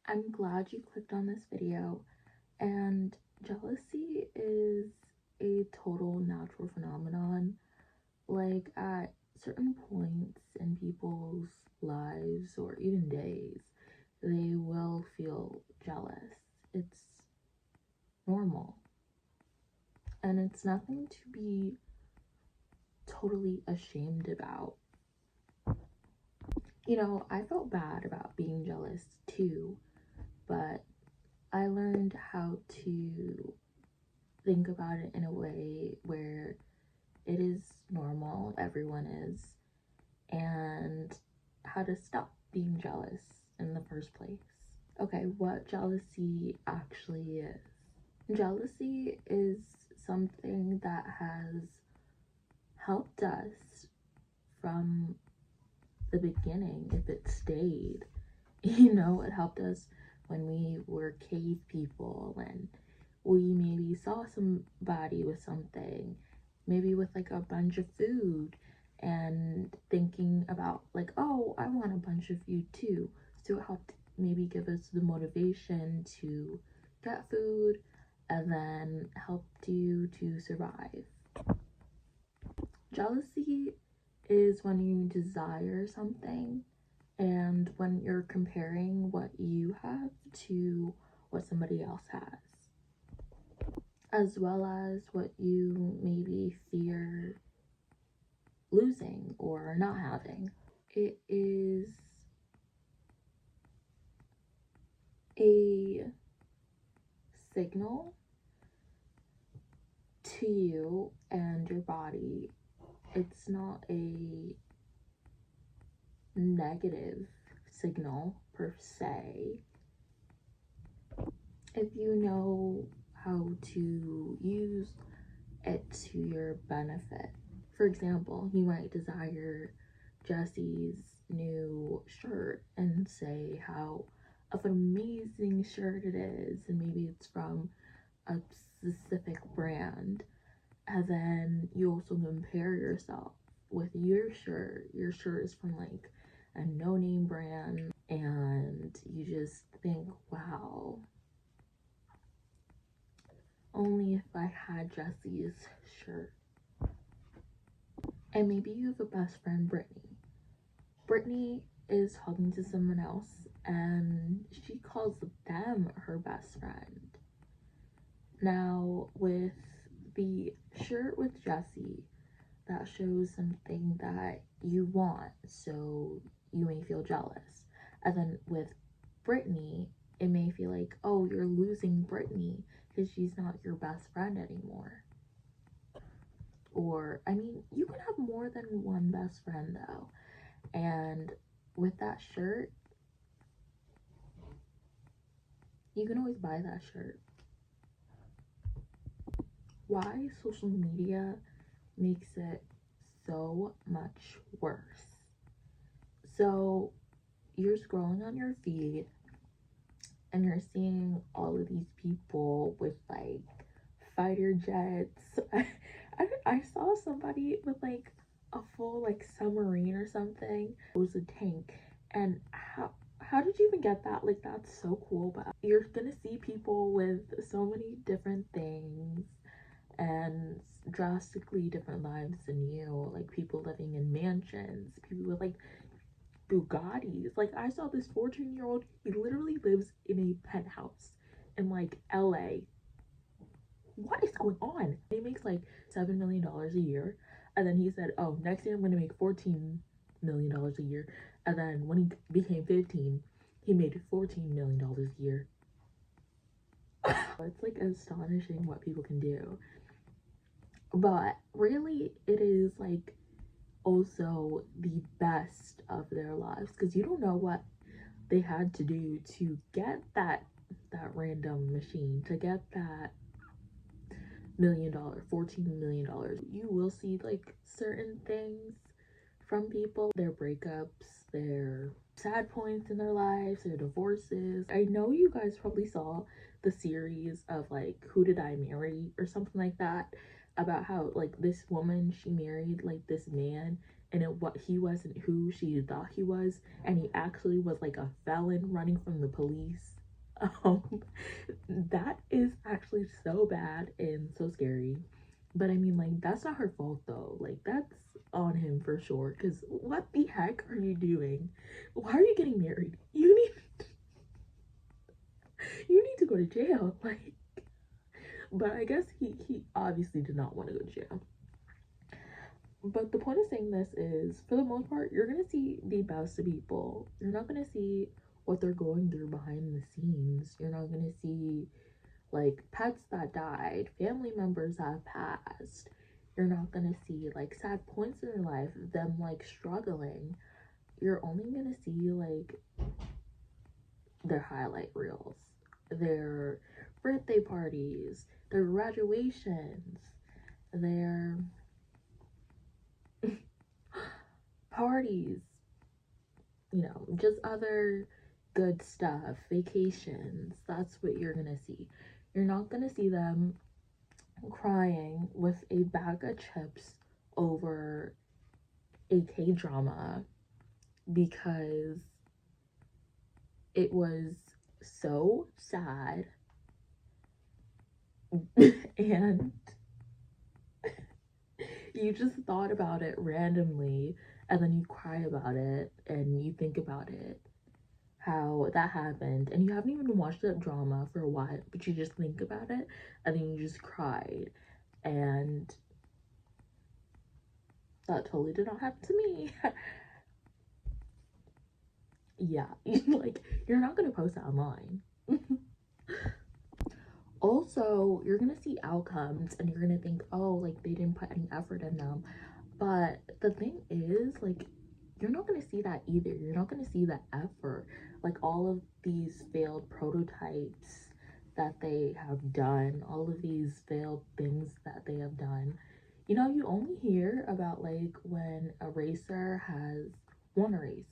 I'm glad you clicked on this video. And jealousy is a total natural phenomenon. Like, at certain points in people's lives or even days, they will feel jealous. It's normal. And it's nothing to be totally ashamed about. You know, I felt bad about being jealous too, but I learned how to think about it in a way where it is normal, everyone is, and how to stop being jealous in the first place. Okay, what jealousy actually is. Jealousy is something that has helped us from the beginning, if it stayed. You know, it helped us when we were cave people and we maybe saw somebody with something, maybe with like a bunch of food, and thinking about like, oh, I want a bunch of food too. So it helped maybe give us the motivation to get food and then helped you to survive. Jealousy is when you desire something and when you're comparing what you have to what somebody else has, as well as what you maybe fear losing or not having. It is a signal to you and your body. It's not a negative signal per se. If you know how to use it to your benefit. For example, you might desire Jesse's new shirt and say how of an amazing shirt it is, and maybe it's from a specific brand, and then you also compare yourself with your shirt. Your shirt is from like a no-name brand, and you just think, wow, only if I had Jesse's shirt. And maybe you have a best friend, Brittany. Brittany is talking to someone else and she calls them her best friend. Now, with the shirt with Jesse, that shows something that you want, so you may feel jealous. And then with Brittany, it may feel like, oh, you're losing Brittany because she's not your best friend anymore. Or, I mean, you can have more than one best friend though. And with that shirt, you can always buy that shirt. Why social media makes it so much worse. So you're scrolling on your feed and you're seeing all of these people with like fighter jets. I saw somebody with like a full like submarine or something. It was a tank. And how did you even get that? Like, that's so cool. But you're gonna see people with so many different things and drastically different lives than you. Like people living in mansions, people with like Bugattis. Like, I saw this 14-year-old, he literally lives in a penthouse in like LA. What is going on? He makes like $7 million a year, and then he said, oh, next year I'm gonna make $14 million a year. And then when he became 15, he made $14 million a year. It's like astonishing what people can do. But really, it is like also the best of their lives, because you don't know what they had to do to get that random machine, to get that $14 million. You will see like certain things from people, their breakups, their sad points in their lives, their divorces. I know you guys probably saw the series of like Who Did I Marry or something like that, about how like this woman, she married like this man and what he wasn't who she thought he was, and he actually was like a felon running from the police. Um, that is actually so bad and so scary. But I mean, like, that's not her fault though. Like, that's on him for sure. Because what the heck are you doing? Why are you getting married? You need to go to jail. Like, but I guess he obviously did not want to go to jail. But the point of saying this is, for the most part, you're gonna see the best of people. You're not gonna see what they're going through behind the scenes. You're not gonna see like pets that died, family members that have passed. You're not gonna see like sad points in their life, them like struggling. You're only gonna see like their highlight reels, their birthday parties, their graduations, their parties, just other good stuff, vacations. That's what you're gonna see. You're not gonna see them crying with a bag of chips over a K drama because it was so sad and you just thought about it randomly and then you cry about it and you think about it, how that happened, and you haven't even watched that drama for a while, but you just think about it and then you just cried. And that totally did not happen to me. Yeah, like, you're not gonna post that online. Also, you're gonna see outcomes and you're gonna think, oh, like, they didn't put any effort in them. But the thing is, like, you're not gonna see that either. You're not gonna see the effort. Like, all of these failed prototypes that they have done, all of these failed things that they have done. You only hear about like when a racer has won a race.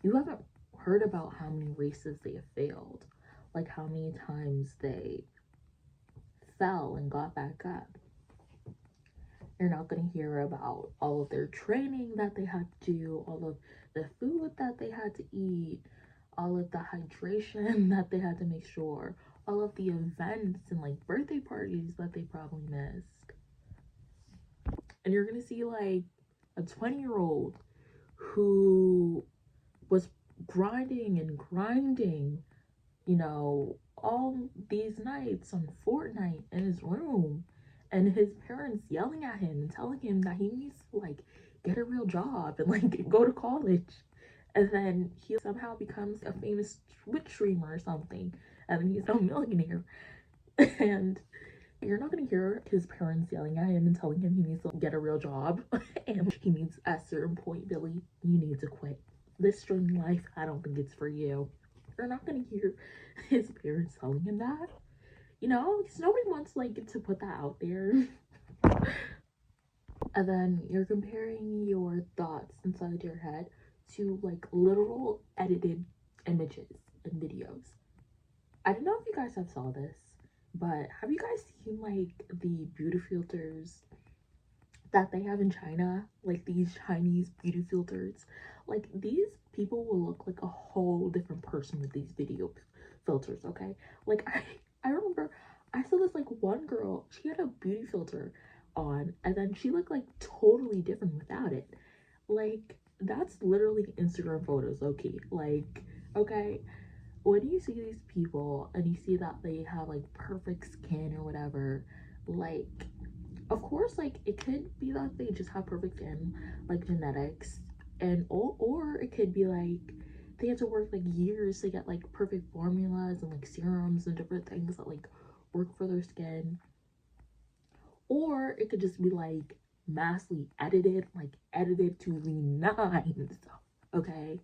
You haven't heard about how many races they have failed, like how many times they fell and got back up. You're not going to hear about all of their training that they had to do, all of the food that they had to eat, all of the hydration that they had to make sure, all of the events and like birthday parties that they probably missed. And you're going to see like a 20-year-old who was grinding and grinding, all these nights on Fortnite in his room, and his parents yelling at him and telling him that he needs to like get a real job and like go to college. And then he somehow becomes a famous Twitch streamer or something, and then he's a millionaire. And you're not gonna hear his parents yelling at him and telling him he needs to get a real job and he needs, at a certain point, Billy, you need to quit. This streaming life, I don't think it's for you. You're not gonna hear his parents telling him that. Because nobody wants like to put that out there. And then you're comparing your thoughts inside your head to like literal edited images and videos. I don't know if you guys have saw this, but have you guys seen like the beauty filters that they have in China? Like these Chinese beauty filters. Like these people will look like a whole different person with these video filters, okay? Like I remember I saw this like one girl, she had a beauty filter on and then she looked like totally different without it. Like that's literally Instagram photos, okay? Like, okay, when you see these people and you see that they have like perfect skin or whatever, like, of course, like it could be that they just have perfect skin, like genetics, and or it could be like they had to work like years to get like perfect formulas and like serums and different things that like work for their skin, or it could just be like massively edited, like edited to the nines, okay?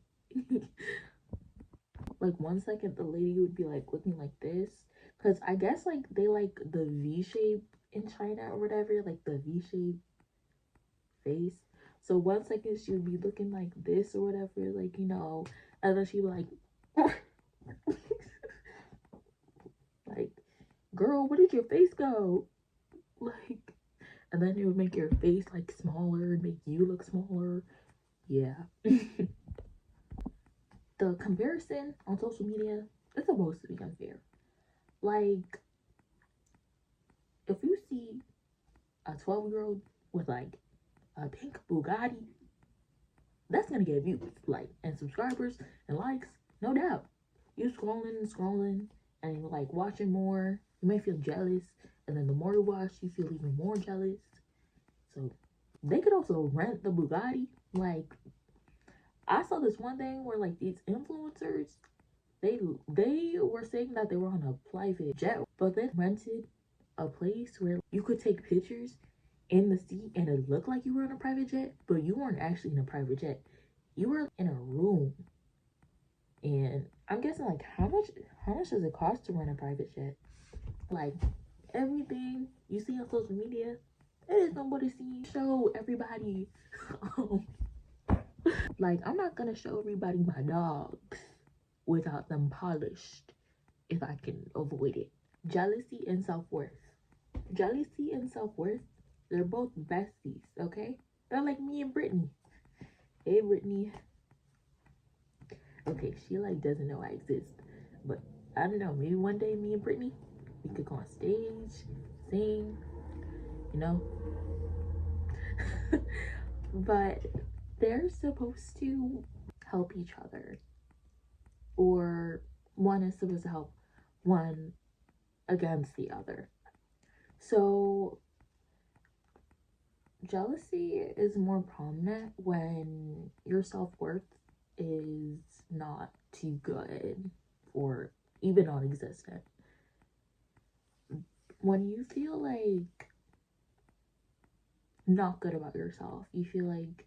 Like 1 second the lady would be like looking like this, because I guess like they like the V shape in China or whatever, like the V shape face. So 1 second she would be looking like this or whatever, like, and then she'd be like like, girl, where did your face go? Like, and then it would make your face like smaller and make you look smaller. Yeah. The comparison on social media is supposed to be unfair. Like, if you see a 12-year-old with like a pink Bugatti, that's gonna get views, like, and subscribers and likes, no doubt. You scrolling and scrolling, and you're like watching more. You may feel jealous, and then the more you watch, you feel even more jealous. So they could also rent the Bugatti. Like, I saw this one thing where like these influencers, they were saying that they were on a private jet, but they rented a place where you could take pictures in the seat and it looked like you were in a private jet, but you weren't actually in a private jet. You were in a room. And I'm guessing like how much does it cost to rent a private jet? Like, everything you see on social media, it is nobody see show everybody. Like, I'm not gonna show everybody my dogs without them polished if I can avoid it. Jealousy and self-worth. Jealousy and self-worth, they're both besties, okay? They're like me and Brittany. Hey, Brittany. Okay, she like doesn't know I exist, but I don't know, maybe one day me and Brittany, we could go on stage, sing, you know. But they're supposed to help each other, or one is supposed to help one against the other. So jealousy is more prominent when your self-worth is not too good or even non-existent. When you feel like not good about yourself, you feel like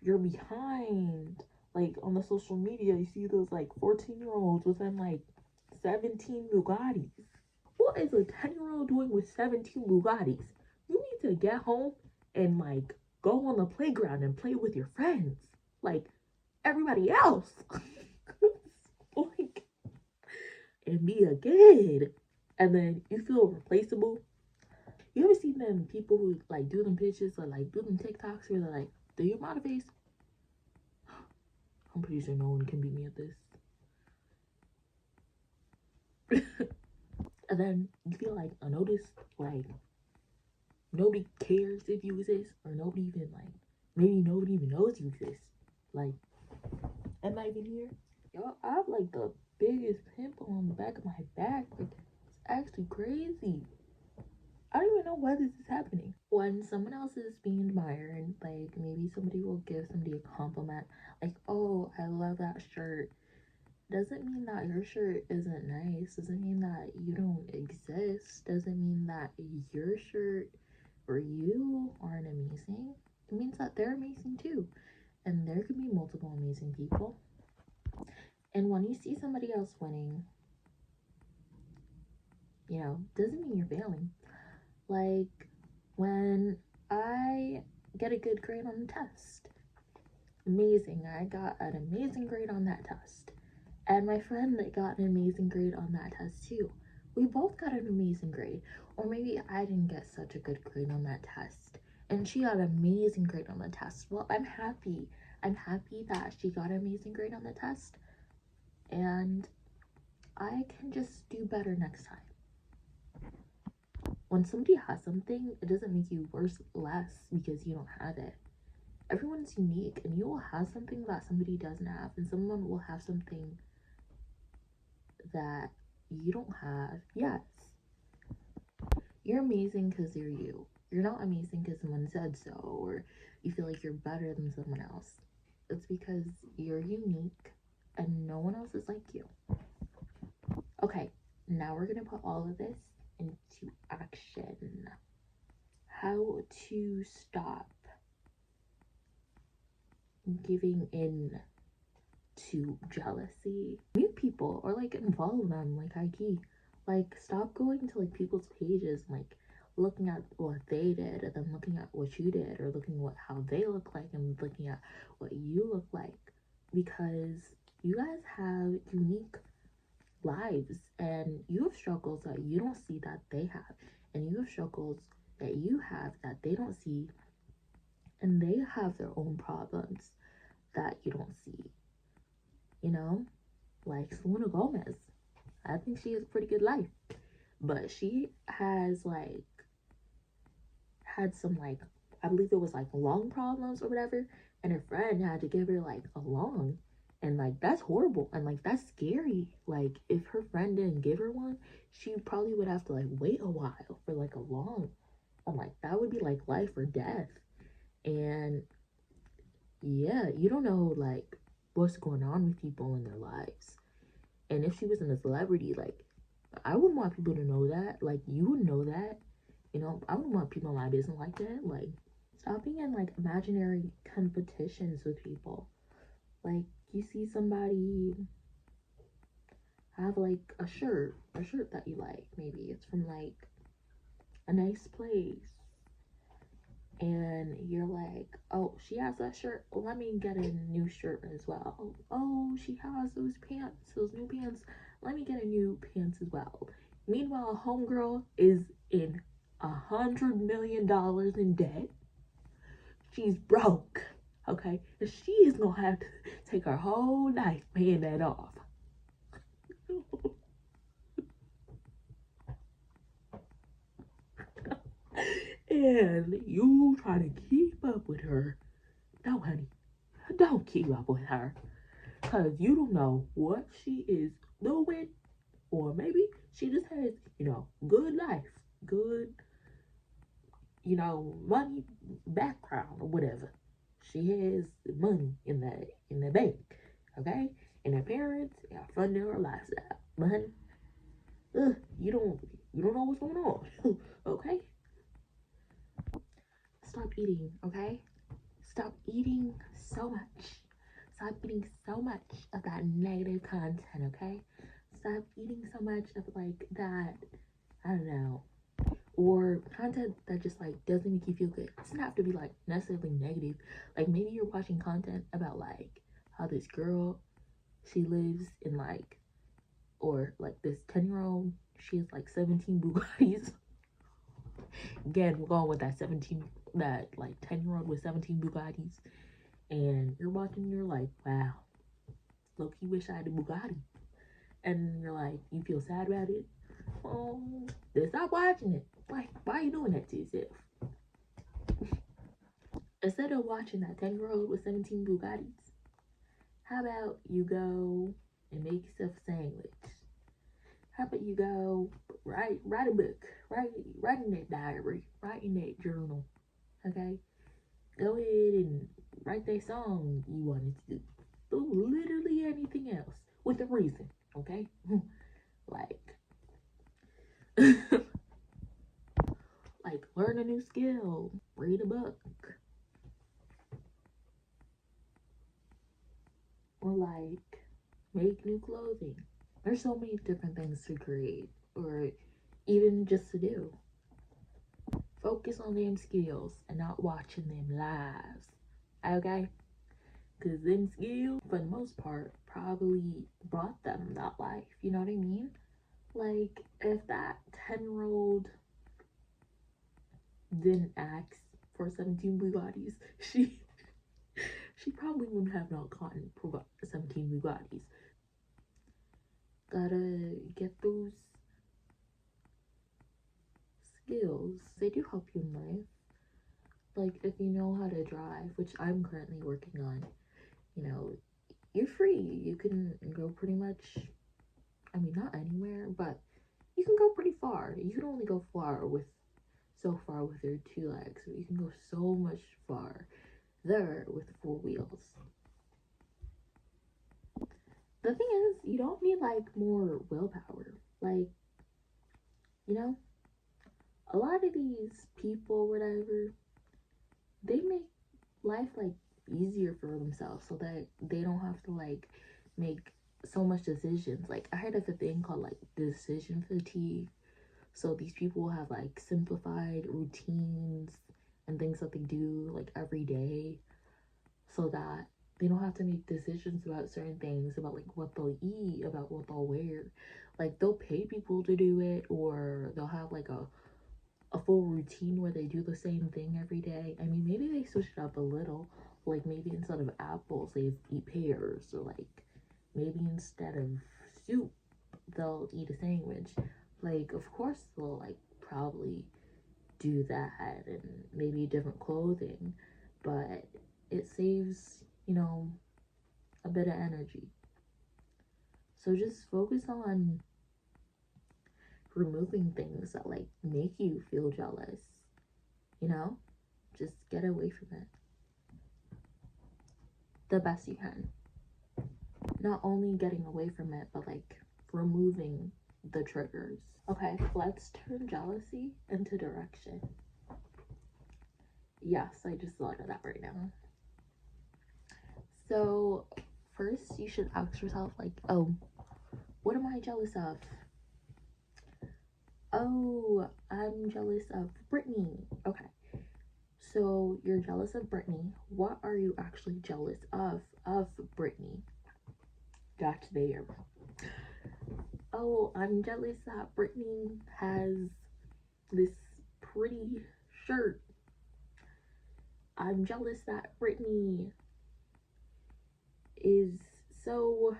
you're behind. Like, on the social media, you see those like 14-year-olds within like 17 Bugattis. What is a 10-year-old doing with 17 Bugattis? You need to get home and like go on the playground and play with your friends, like everybody else. Like, and be a kid. And then you feel replaceable. You ever seen them people who like do them pitches or like do them TikToks where they're like, do you mind a face? I'm pretty sure no one can beat me at this. And then you feel like unnoticed, like nobody cares if you exist, or nobody even like, maybe nobody even knows you exist. Like, am I even here? Yo, I have like the biggest pimple on the back of my back. Like, it's actually crazy. I don't even know why this is happening. When someone else is being admired, like maybe somebody will give somebody a compliment, like, oh, I love that shirt. Doesn't mean that your shirt isn't nice. Doesn't mean that you don't exist. Doesn't mean that your shirt or you aren't amazing. It means that they're amazing too. And there could be multiple amazing people. And when you see somebody else winning, you know, doesn't mean you're failing. Like, when I get a good grade on the test, amazing. I got an amazing grade on that test. And my friend that got an amazing grade on that test too. We both got an amazing grade. Or maybe I didn't get such a good grade on that test, and she got an amazing grade on the test. Well, I'm happy. I'm happy that she got an amazing grade on the test. And I can just do better next time. When somebody has something, it doesn't make you worse less because you don't have it. Everyone's unique, and you will have something that somebody doesn't have, and someone will have something that you don't have. Yes, you're amazing because you're you. You're not amazing because someone said so, or you feel like you're better than someone else. It's because you're unique and no one else is like you. Okay, now we're gonna put all of this into action. How to stop giving in to jealousy. Meet people or like involve them, like IG. Like, stop going to like people's pages and like looking at what they did and then looking at what you did, or looking at how they look like and looking at what you look like, because you guys have unique lives and you have struggles that you don't see that they have, and you have struggles that you have that they don't see and they have their own problems that you don't see, you know? Like Selena Gomez. I think she has a pretty good life. But she has like had some like, I believe it was like lung problems or whatever, and her friend had to give her like a lung. And like that's horrible and like that's scary. Like if her friend didn't give her one, she probably would have to like wait a while for like a lung. And like that would be like life or death. And yeah, you don't know like what's going on with people in their lives. And if she wasn't a celebrity, like I wouldn't want people to know that. Like you would know that. You know, I wouldn't want people in my business like that. Like stop being in like imaginary competitions with people. Like you see somebody have like a shirt that you like. Maybe it's from like a nice place. And you're like, oh, she has that shirt. Let me get a new shirt as well. Oh, she has those pants, those new pants. Let me get a new pants as well. Meanwhile, homegirl is in $100 million in debt. She's broke. Okay, and she is gonna have to take her whole life paying that off. And you try to keep up with her. No, honey, don't keep up with her. Because you don't know what she is doing. Or maybe she just has, good life. Good, money background or whatever. She has money in the bank. Okay? And her parents are funding her lifestyle. But honey, you don't know what's going on. Okay? Stop eating, okay? Stop eating so much. Stop eating so much of that negative content, okay? Stop eating so much of like that, I don't know, or content that just like doesn't make you feel good. It doesn't have to be like necessarily negative. Like maybe you're watching content about like how this girl, she lives in like, or like this 10-year-old, she has like 17 Bugattis. Again, we're going with that like 10-year-old with 17 Bugattis. And you're watching, you're like, wow, low-key wish I had a Bugatti. And you're like, you feel sad about it. Well, then stop watching it. Like, why are you doing that to yourself? Instead of watching that 10-year-old with 17 Bugattis, how about you go and make yourself a sandwich? How about you go write a book, write in that diary, write in that journal, okay? Go ahead and write that song you wanted to do. Do literally anything else with a reason, okay? Like, like learn a new skill, read a book, or like make new clothing. There's so many different things to create, or even just to do. Focus on them skills and not watching them lives, okay? Because them skills, for the most part, probably brought them that life. You know what I mean? Like, if that 10-year-old didn't ask for 17 Bugattis, she probably wouldn't have not gotten 17 Bugattis. Gotta get those skills. They do help you in life. Like, if you know how to drive, which I'm currently working on, you're free. You can go pretty much, I mean, not anywhere, but you can go pretty far. You can only go so far with your two legs, but you can go so much far there with four wheels. The thing is, you don't need like more willpower. Like, you know, a lot of these people, whatever, they make life like easier for themselves so that they don't have to like make so much decisions. Like I heard of a thing called like decision fatigue. So these people have like simplified routines and things that they do like every day so that they don't have to make decisions about certain things, about like what they'll eat, about what they'll wear. Like they'll pay people to do it, or they'll have like a a full routine where they do the same thing every day. I mean, maybe they switch it up a little. Like maybe instead of apples, they eat pears, or like maybe instead of soup, they'll eat a sandwich. Like, of course, they'll like probably do that, and maybe different clothing, but it saves, a bit of energy. So just focus on removing things that like make you feel jealous, you know? Just get away from it the best you can. Not only getting away from it, but like removing the triggers. Okay, let's turn jealousy into direction. Yes, I just thought of that right now. So, first, you should ask yourself, like, oh, what am I jealous of? Oh, I'm jealous of Brittany. Okay, so you're jealous of Brittany. What are you actually jealous of Brittany? That's there. Oh, I'm jealous that Brittany has this pretty shirt. I'm jealous that Brittany is so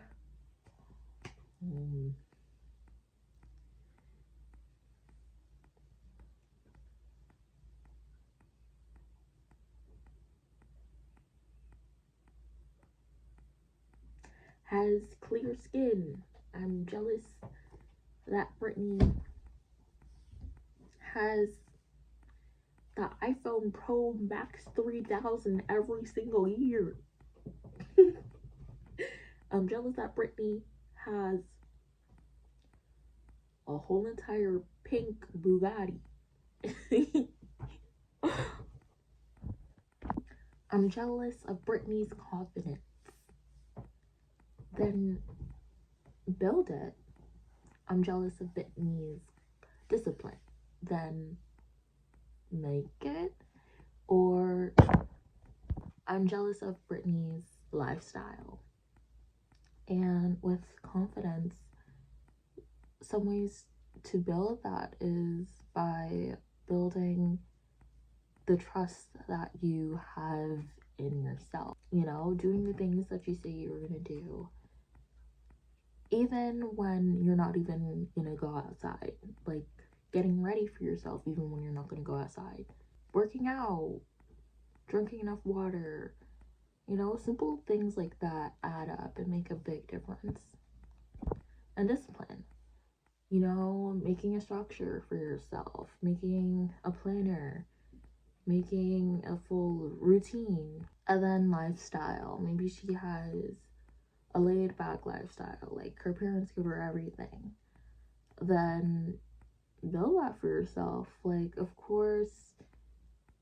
has clear skin. I'm jealous that Brittany has the iPhone Pro Max 3000 every single year. I'm jealous that Brittany has a whole entire pink Bugatti. I'm jealous of Brittany's confidence. Then build it. I'm jealous of Brittany's discipline. Then make it. Or I'm jealous of Brittany's lifestyle. And with confidence, some ways to build that is by building the trust that you have in yourself. Doing the things that you say you were gonna do, even when you're not even gonna go outside. Like getting ready for yourself even when you're not gonna go outside. Working out, drinking enough water, simple things like that add up and make a big difference. And discipline, making a structure for yourself, making a planner, making a full routine. And then lifestyle, maybe she has a laid back lifestyle, like her parents give her everything. Then build that for yourself. Like, of course,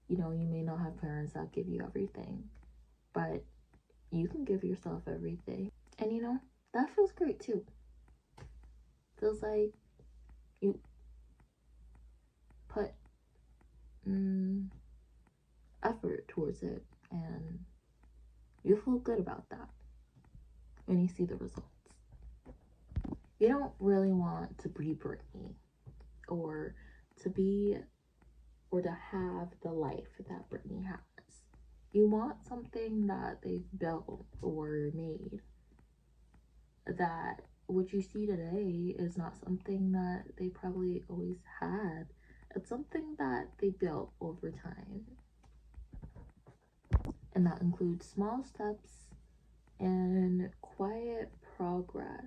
you may not have parents that give you everything, but you can give yourself everything. And that feels great too. Feels like you put effort towards it, and you feel good about that when you see the results. You don't really want to be Brittany or to be or to have the life that Brittany has. You want something that they've built or made, that what you see today is not something that they probably always had. It's something that they built over time. And that includes small steps and quiet progress.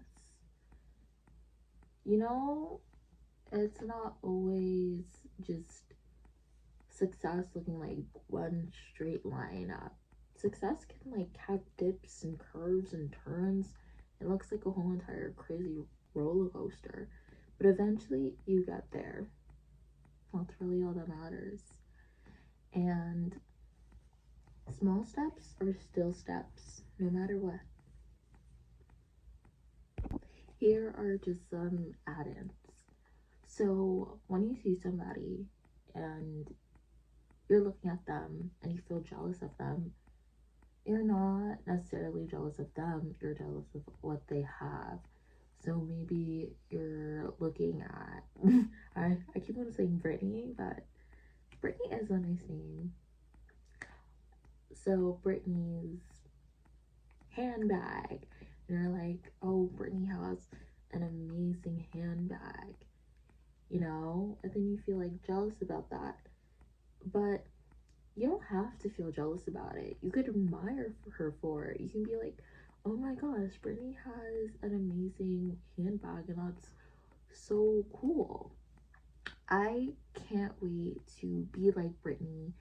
It's not always just success looking like one straight line up. Success can like have dips and curves and turns. It looks like a whole entire crazy roller coaster. But eventually you get there. That's really all that matters. And small steps are still steps, no matter what. Here are just some add-ins. So when you see somebody and you're looking at them and you feel jealous of them, you're not necessarily jealous of them, you're jealous of what they have. So maybe you're looking at, I keep on saying Brittany, but Brittany is a nice name. So Brittany's handbag. And you're like, oh, Brittany has an amazing handbag, you know? And then you feel like jealous about that. But you don't have to feel jealous about it. You could admire her for it. You can be like, oh my gosh, Brittany has an amazing handbag, and that's so cool. I can't wait to be like Brittany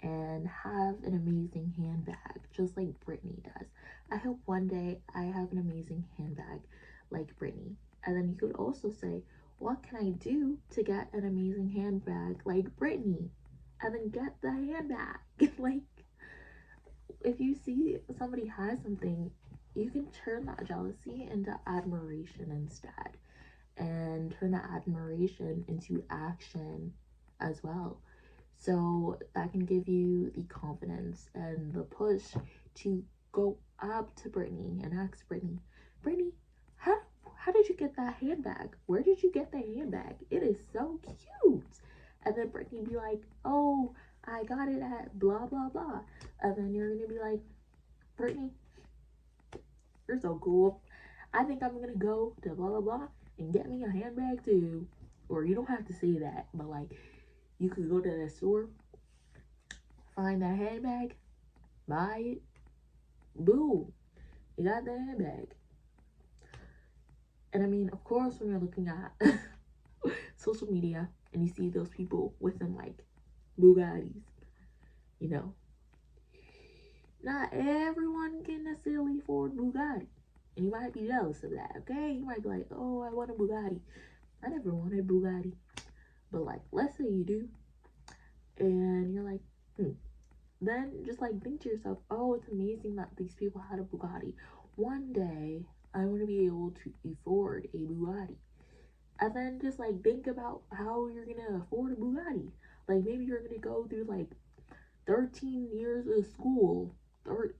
and have an amazing handbag just like Brittany does. I hope one day I have an amazing handbag like Brittany. And then you could also say, what can I do to get an amazing handbag like Brittany? And then get the handbag. Like, if you see somebody has something, you can turn that jealousy into admiration instead, and turn that admiration into action as well. So that can give you the confidence and the push to go up to Brittany and ask Brittany, Brittany, how did you get that handbag? Where did you get that handbag? It is so cute. And then Brittany be like, oh, I got it at blah blah blah. And then you're gonna be like, Brittany, you're so cool. I think I'm gonna go to blah blah blah and get me a handbag too. Or you don't have to say that, but like, you could go to the store, find that handbag, buy it, boom, you got that handbag. And I mean, of course, when you're looking at social media and you see those people with them like Bugattis, you know, not everyone can necessarily afford Bugatti. And you might be jealous of that, okay? You might be like, oh, I want a Bugatti. I never wanted a Bugatti. But like, let's say you do. And you're like, then just like think to yourself, oh, it's amazing that these people had a Bugatti. One day I want to be able to afford a Bugatti. And then just like think about how you're gonna afford a Bugatti. Like, maybe you're gonna go through like 13 years of school. You're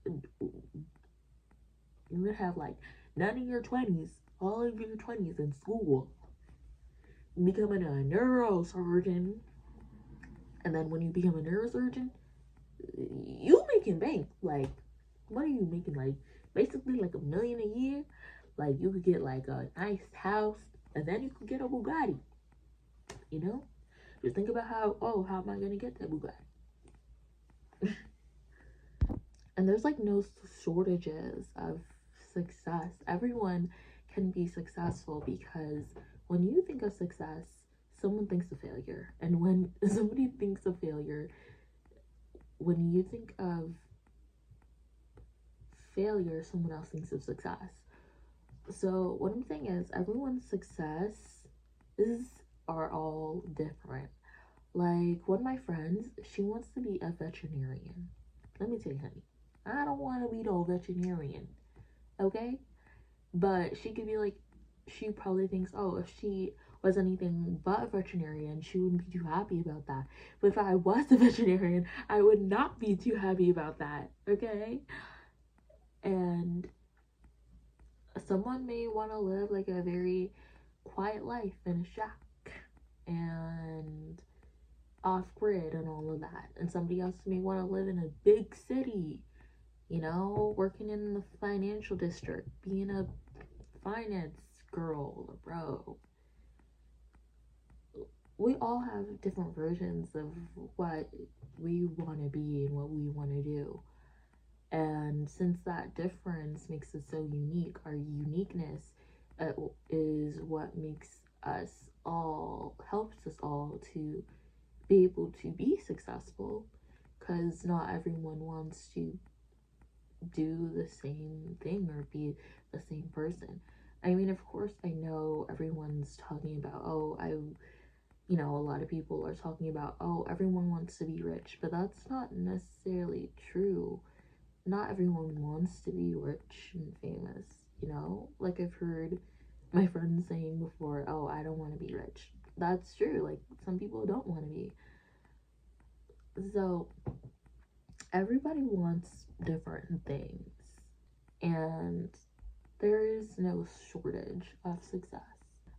gonna have like none in your 20s, all of your 20s in school, becoming a neurosurgeon. And then when you become a neurosurgeon, you making bank. Like, what are you making? Like, basically like $1 million a year. Like, you could get like a nice house, and then you could get a Bugatti. You know, just think about how am I gonna get that Bugatti? And there's like no shortages of success. Everyone can be successful, because when you think of success, someone thinks of failure. And when somebody thinks of failure, when you think of failure, someone else thinks of success. So what I'm saying is, everyone's success are all different. Like, one of my friends, she wants to be a veterinarian. Let me tell you, honey, I don't want to be no veterinarian, okay? But she could be like, she probably thinks, oh, if she was anything but a veterinarian, she wouldn't be too happy about that. But if I was a veterinarian, I would not be too happy about that, okay? And someone may want to live like a very quiet life in a shack and off grid and all of that. And somebody else may want to live in a big city, you know, working in the financial district, being a finance girl or bro. We all have different versions of what we want to be and what we want to do. And since that difference makes us so unique, our uniqueness is what makes us all, helps us all to be able to be successful, because not everyone wants to do the same thing or be the same person. I mean, of course, I know everyone's talking about, a lot of people are talking about, oh, everyone wants to be rich, but that's not necessarily true. Not everyone wants to be rich and famous, you know? Like, I've heard my friends saying before, oh, I don't want to be rich. That's true. Like, some people don't want to be. So, everybody wants different things, and there is no shortage of success.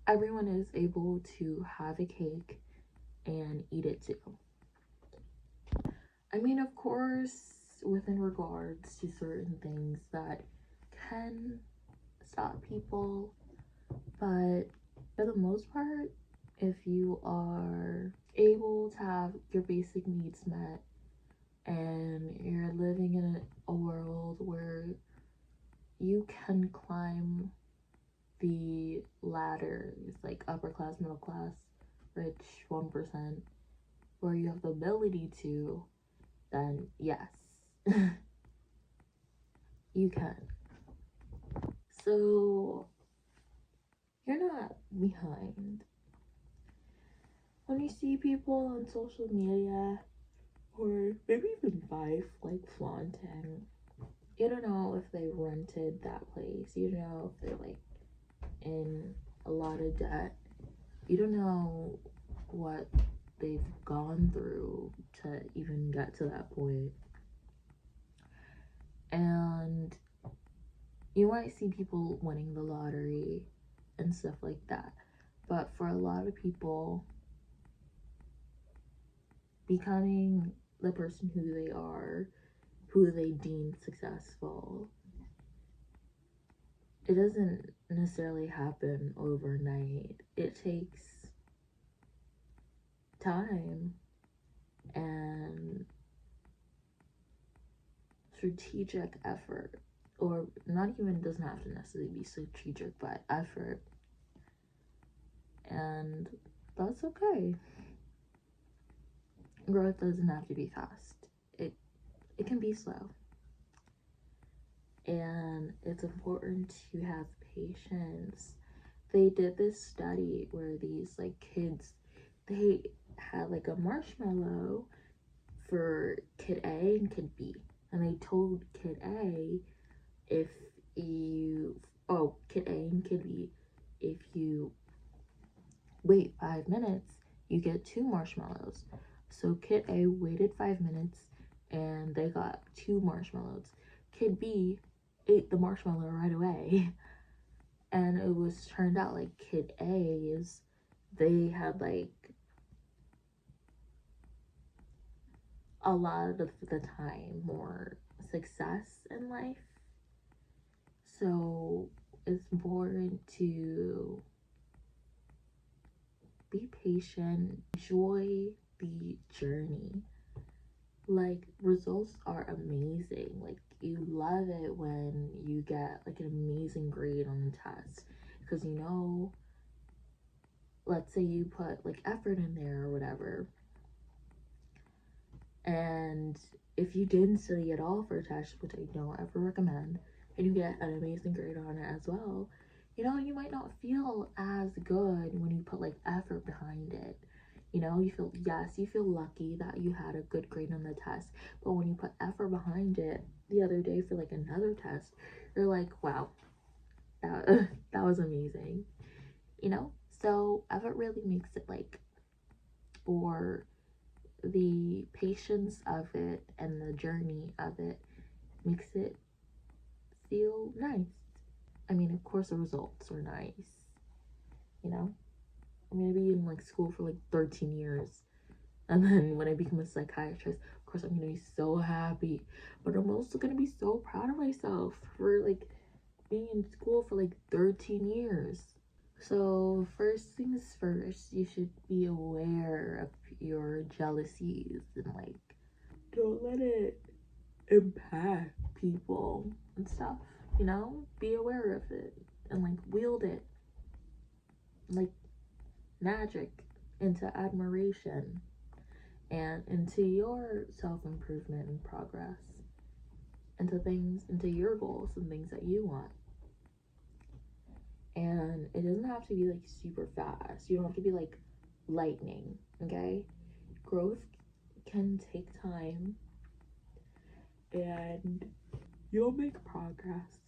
everyone is able to have a cake and eat it too. I mean, of course, within regards to certain things that can stop people, but for the most part, if you are able to have your basic needs met and you're living in a world where you can climb the ladders, like upper class, middle class, rich 1%, where you have the ability to, then yes, you can. So you're not behind. When you see people on social media or maybe even life like flaunting, you don't know if they rented that place. You don't know if they're like in a lot of debt. You don't know what they've gone through to even get to that point. And you might see people winning the lottery and stuff like that. But for a lot of people, becoming the person who they are, who they deem successful, it doesn't necessarily happen overnight. It takes time and strategic effort, or not even, it doesn't have to necessarily be strategic, but effort. And that's okay. Growth doesn't have to be fast. It can be slow. And it's important to have patience. They did this study where these like kids, they had like a marshmallow for kid A and kid B. And they told kid A, if you, kid A and kid B, if you wait 5 minutes, you get 2 marshmallows. So kid A waited 5 minutes and they got 2 marshmallows. Kid B ate the marshmallow right away. And it was turned out like kid A's, they had like a lot of the time more success in life. So it's important to be patient, enjoy the journey. Like, results are amazing. Like, you love it when you get like an amazing grade on the test, because you know, let's say you put like effort in there or whatever, and if you didn't study at all for a test, which I don't ever recommend, and you get an amazing grade on it as well, you know, you might not feel as good when you put like effort behind it. You know, you feel, yes, you feel lucky that you had a good grade on the test, but when you put effort behind it the other day for like another test, you're like, wow, that was amazing, you know? So effort really makes it like, or the patience of it and the journey of it makes it feel nice. I mean, of course the results are nice, you know? I'm gonna be in like school for like 13 years. And then when I become a psychiatrist, of course I'm gonna be so happy. But I'm also gonna be so proud of myself for like being in school for like 13 years. So first things first, you should be aware of your jealousies and like don't let it impact people and stuff, you know? Be aware of it and like wield it like magic into admiration and into your self-improvement and progress, into things, into your goals and things that you want. And it doesn't have to be like super fast. You don't have to be like lightning, okay? Growth can take time and you'll make progress.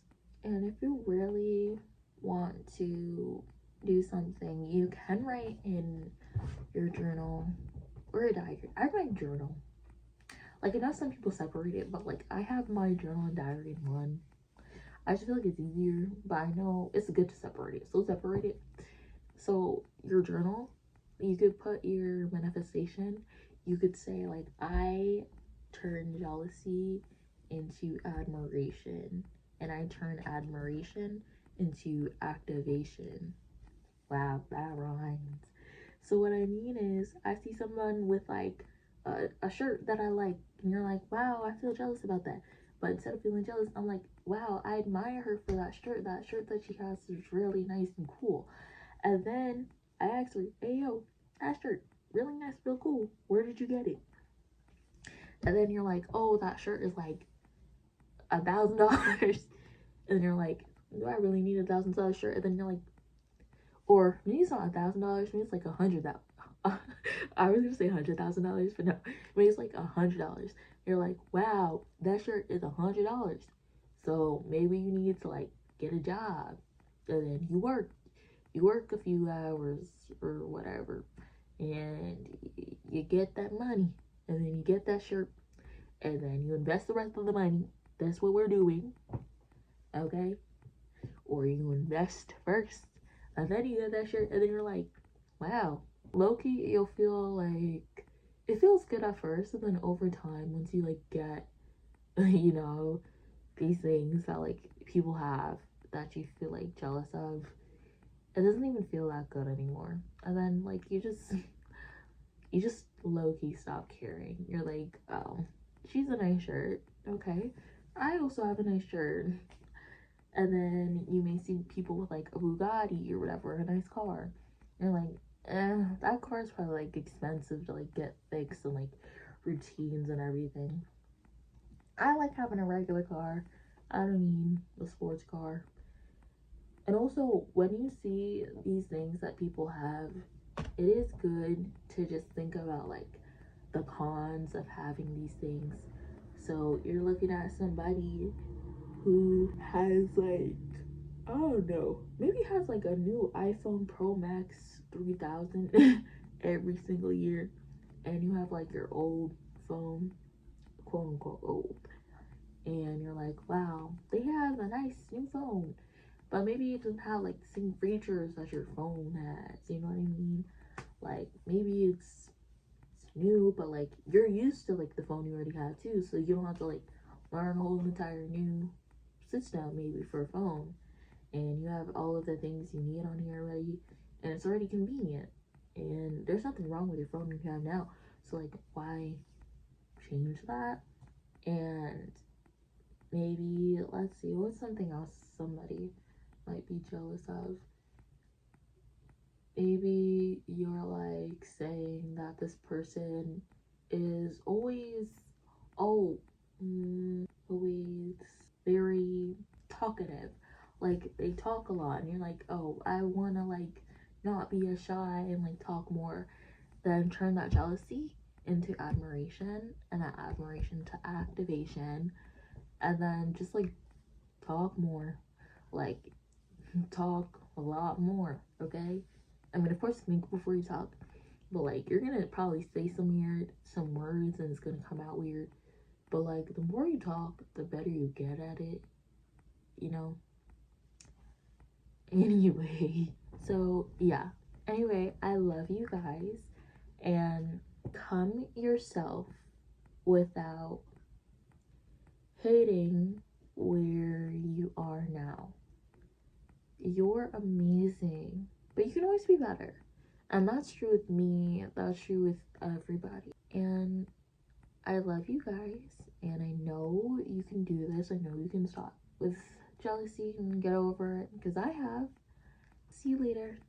And if you really want to do something, you can write in your journal or a diary. I write journal. Like, I know some people separate it, but like I have my journal and diary in one. I just feel like it's easier, but I know it's good to separate it. So separate it. So your journal, you could put your manifestation, you could say like, I turn jealousy into admiration, and I turn admiration into activation. Wow, that rhymes. So what I mean is, I see someone with like a shirt that I like, and you're like, wow, I feel jealous about that. But instead of feeling jealous, I'm like, wow, I admire her for that shirt. That shirt that she has is really nice and cool. And then I asked her, hey yo, that shirt, really nice, real cool. Where did you get it? And then you're like, oh, that shirt is like $1,000. And you're like, do I really need $1,000 shirt? And then you're like, or maybe it's not $1,000, maybe it's like $100,000. I was gonna say $100,000, but no, maybe it's like $100. You're like, wow, that shirt is $100. So maybe you need to like get a job, and then you work a few hours or whatever, and you get that money, and then you get that shirt, and then you invest the rest of the money. That's what we're doing, okay? Or you invest first, and then you get that shirt, and then you're like, wow. Low key, you'll feel like it feels good at first, and then over time, once you like get, you know, these things that like people have that you feel like jealous of, it doesn't even feel that good anymore. And then like you just low key stop caring. You're like, oh, she's a nice shirt. Okay. I also have a nice shirt. And then you may see people with like a Bugatti or whatever, a nice car. You're like, that car is probably like expensive to like get fixed and like routines and everything. I like having a regular car. I don't need a sports car. And also, when you see these things that people have, it is good to just think about like the cons of having these things. So you're looking at somebody who has like, I don't know, maybe has like a new iPhone Pro Max 3000 every single year, and you have like your old phone, quote unquote old, and you're like, wow, they have a nice new phone, but maybe it doesn't have like the same features as your phone has. You know what I mean? Like maybe it's new, but like you're used to like the phone you already have too, so you don't have to like learn a whole entire new system maybe for a phone, and you have all of the things you need on here already, and it's already convenient, and there's nothing wrong with your phone you have now. So like, why change that? And maybe, let's see, what's something else somebody might be jealous of? Maybe you're like saying that this person is always, oh, always very talkative. Like they talk a lot, and you're like, oh, I wanna like not be as shy and like talk more. Then turn that jealousy into admiration, and that admiration to activation, and then just like talk more. Like talk a lot more, okay? I mean, of course, think before you talk, but like you're gonna probably say some words, and it's gonna come out weird. But like the more you talk, the better you get at it, you know? Anyway, so yeah. Anyway, I love you guys, and come yourself without hating where you are now. You're amazing, but you can always be better. And that's true with me, that's true with everybody. And I love you guys, and I know you can do this. I know you can stop with jealousy and get over it, because I have. See you later.